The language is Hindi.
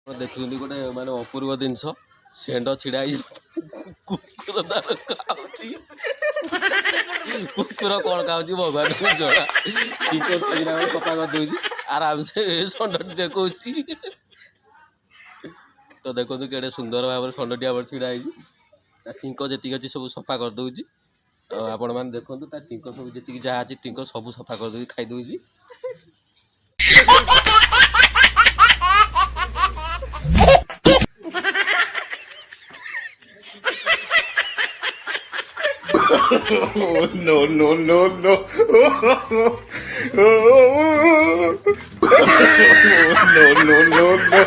देखुं गोटे माने अपूर्व जिनस सेंड छिड़ा कुकुर तार खाऊँ कुकुर कौन खाऊँ भगवान को जरा सफा कर दूँ आराम से षंडी देखा तो देखो केड़े सुंदर भाव षंडी आम छिड़ा टिंक जी अच्छी सब सफा कर दूँ आपण मैंने देखो टिंक सब जी जहाँ अच्छी टिंक सब सफा कर दूँ खाई दूँ no, no, no, no. No, no, no, no.